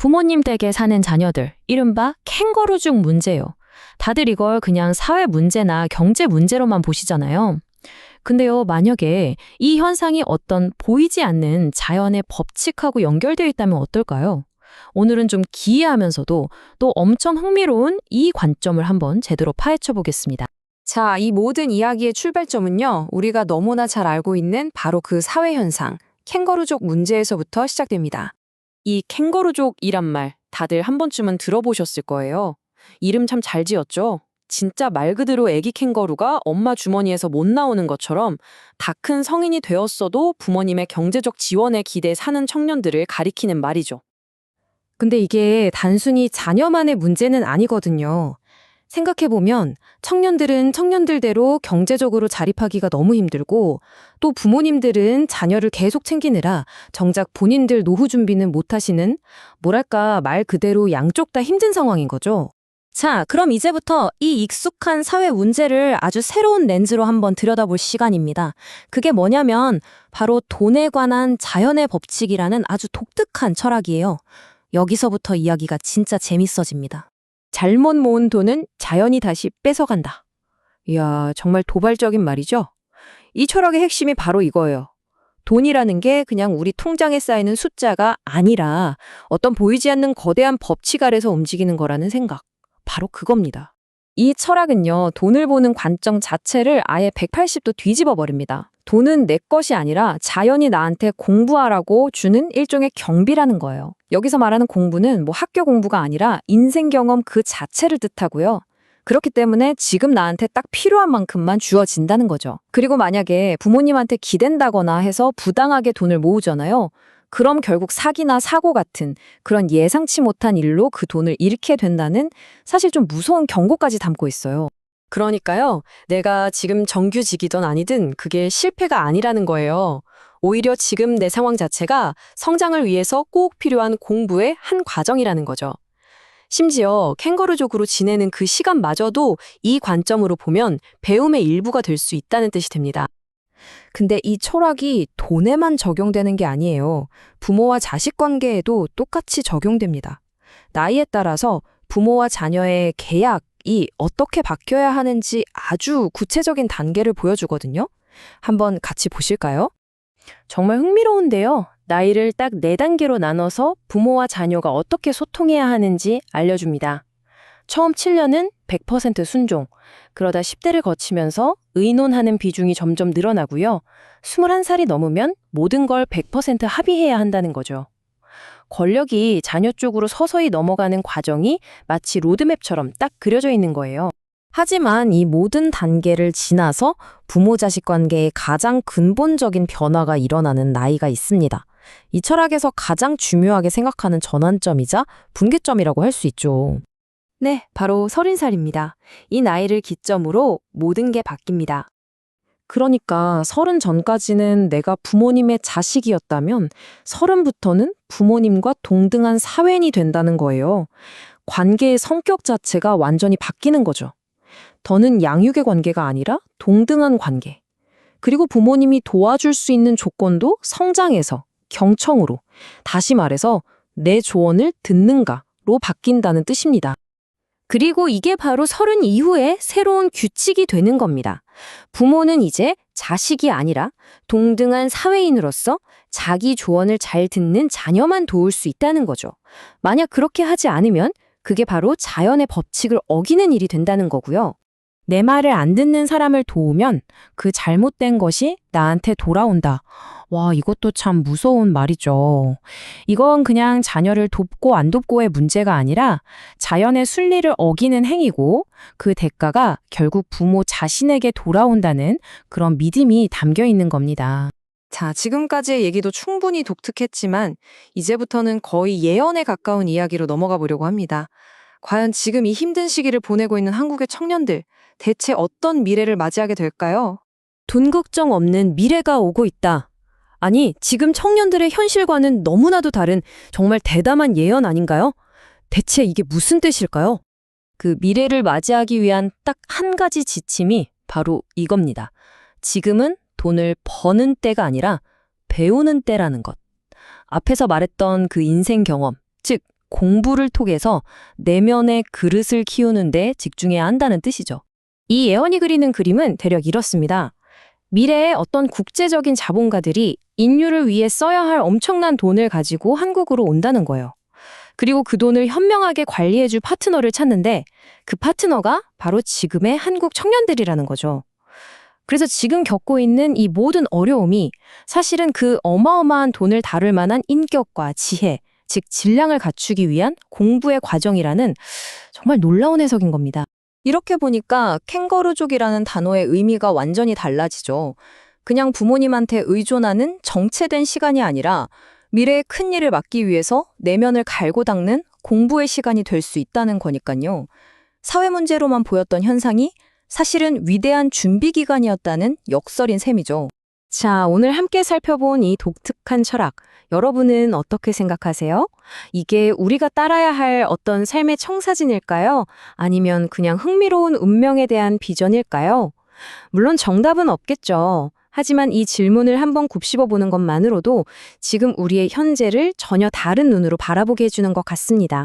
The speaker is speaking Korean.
부모님 댁에 사는 자녀들, 이른바 캥거루족 문제요. 다들 이걸 그냥 사회 문제나 경제 문제로만 보시잖아요. 근데요, 만약에 이 현상이 어떤 보이지 않는 자연의 법칙하고 연결되어 있다면 어떨까요? 오늘은 좀 기이하면서도 또 엄청 흥미로운 이 관점을 한번 제대로 파헤쳐 보겠습니다. 자, 이 모든 이야기의 출발점은요, 우리가 너무나 잘 알고 있는 바로 그 사회 현상, 캥거루족 문제에서부터 시작됩니다. 이 캥거루족이란 말 다들 한 번쯤은 들어보셨을 거예요. 이름 참 잘 지었죠? 진짜 말 그대로 애기 캥거루가 엄마 주머니에서 못 나오는 것처럼 다 큰 성인이 되었어도 부모님의 경제적 지원에 기대 사는 청년들을 가리키는 말이죠. 근데 이게 단순히 자녀만의 문제는 아니거든요. 생각해보면 청년들은 청년들대로 경제적으로 자립하기가 너무 힘들고 또 부모님들은 자녀를 계속 챙기느라 정작 본인들 노후 준비는 못하시는 뭐랄까 말 그대로 양쪽 다 힘든 상황인 거죠. 자, 그럼 이제부터 이 익숙한 사회 문제를 아주 새로운 렌즈로 한번 들여다볼 시간입니다. 그게 뭐냐면 바로 돈에 관한 자연의 법칙이라는 아주 독특한 철학이에요. 여기서부터 이야기가 진짜 재밌어집니다. 잘못 모은 돈은 자연이 다시 뺏어간다. 이야, 정말 도발적인 말이죠? 이 철학의 핵심이 바로 이거예요. 돈이라는 게 그냥 우리 통장에 쌓이는 숫자가 아니라 어떤 보이지 않는 거대한 법칙 아래서 움직이는 거라는 생각. 바로 그겁니다. 이 철학은요, 돈을 보는 관점 자체를 아예 180도 뒤집어 버립니다. 돈은 내 것이 아니라 자연이 나한테 공부하라고 주는 일종의 경비라는 거예요. 여기서 말하는 공부는 뭐 학교 공부가 아니라 인생 경험 그 자체를 뜻하고요. 그렇기 때문에 지금 나한테 딱 필요한 만큼만 주어진다는 거죠. 그리고 만약에 부모님한테 기댄다거나 해서 부당하게 돈을 모으잖아요. 그럼 결국 사기나 사고 같은 그런 예상치 못한 일로 그 돈을 잃게 된다는 사실 좀 무서운 경고까지 담고 있어요. 그러니까요, 내가 지금 정규직이든 아니든 그게 실패가 아니라는 거예요. 오히려 지금 내 상황 자체가 성장을 위해서 꼭 필요한 공부의 한 과정이라는 거죠. 심지어 캥거루족으로 지내는 그 시간마저도 이 관점으로 보면 배움의 일부가 될 수 있다는 뜻이 됩니다. 근데 이 철학이 돈에만 적용되는 게 아니에요. 부모와 자식 관계에도 똑같이 적용됩니다. 나이에 따라서 부모와 자녀의 계약이 어떻게 바뀌어야 하는지 아주 구체적인 단계를 보여주거든요. 한번 같이 보실까요? 정말 흥미로운데요. 나이를 딱 4단계로 나눠서 부모와 자녀가 어떻게 소통해야 하는지 알려줍니다. 처음 7년은 100% 순종, 그러다 10대를 거치면서 의논하는 비중이 점점 늘어나고요. 21살이 넘으면 모든 걸 100% 합의해야 한다는 거죠. 권력이 자녀 쪽으로 서서히 넘어가는 과정이 마치 로드맵처럼 딱 그려져 있는 거예요. 하지만 이 모든 단계를 지나서 부모-자식 관계에 가장 근본적인 변화가 일어나는 나이가 있습니다. 이 철학에서 가장 중요하게 생각하는 전환점이자 분기점이라고 할 수 있죠. 네, 바로 30살입니다. 이 나이를 기점으로 모든 게 바뀝니다. 그러니까 30 전까지는 내가 부모님의 자식이었다면 30부터는 부모님과 동등한 사회인이 된다는 거예요. 관계의 성격 자체가 완전히 바뀌는 거죠. 더는 양육의 관계가 아니라 동등한 관계. 그리고 부모님이 도와줄 수 있는 조건도 성장에서 경청으로, 다시 말해서 내 조언을 듣는가로 바뀐다는 뜻입니다. 그리고 이게 바로 30 이후에 새로운 규칙이 되는 겁니다. 부모는 이제 자식이 아니라 동등한 사회인으로서 자기 조언을 잘 듣는 자녀만 도울 수 있다는 거죠. 만약 그렇게 하지 않으면 그게 바로 자연의 법칙을 어기는 일이 된다는 거고요. 내 말을 안 듣는 사람을 도우면 그 잘못된 것이 나한테 돌아온다. 와, 이것도 참 무서운 말이죠. 이건 그냥 자녀를 돕고 안 돕고의 문제가 아니라 자연의 순리를 어기는 행위고 그 대가가 결국 부모 자신에게 돌아온다는 그런 믿음이 담겨 있는 겁니다. 자, 지금까지의 얘기도 충분히 독특했지만 이제부터는 거의 예언에 가까운 이야기로 넘어가 보려고 합니다. 과연 지금 이 힘든 시기를 보내고 있는 한국의 청년들, 대체 어떤 미래를 맞이하게 될까요? 돈 걱정 없는 미래가 오고 있다. 아니, 지금 청년들의 현실과는 너무나도 다른 정말 대담한 예언 아닌가요? 대체 이게 무슨 뜻일까요? 그 미래를 맞이하기 위한 딱 한 가지 지침이 바로 이겁니다. 지금은 돈을 버는 때가 아니라 배우는 때라는 것. 앞에서 말했던 그 인생 경험, 즉 공부를 통해서 내면의 그릇을 키우는 데 직중해야 한다는 뜻이죠. 이 예언이 그리는 그림은 대략 이렇습니다. 미래에 어떤 국제적인 자본가들이 인류를 위해 써야 할 엄청난 돈을 가지고 한국으로 온다는 거예요. 그리고 그 돈을 현명하게 관리해줄 파트너를 찾는데 그 파트너가 바로 지금의 한국 청년들이라는 거죠. 그래서 지금 겪고 있는 이 모든 어려움이 사실은 그 어마어마한 돈을 다룰 만한 인격과 지혜, 즉 질량을 갖추기 위한 공부의 과정이라는 정말 놀라운 해석인 겁니다. 이렇게 보니까 캥거루족이라는 단어의 의미가 완전히 달라지죠. 그냥 부모님한테 의존하는 정체된 시간이 아니라 미래의 큰 일을 막기 위해서 내면을 갈고 닦는 공부의 시간이 될 수 있다는 거니까요. 사회 문제로만 보였던 현상이 사실은 위대한 준비 기간이었다는 역설인 셈이죠. 자, 오늘 함께 살펴본 이 독특한 철학, 여러분은 어떻게 생각하세요? 이게 우리가 따라야 할 어떤 삶의 청사진일까요? 아니면 그냥 흥미로운 운명에 대한 비전일까요? 물론 정답은 없겠죠. 하지만 이 질문을 한번 곱씹어 보는 것만으로도 지금 우리의 현재를 전혀 다른 눈으로 바라보게 해주는 것 같습니다.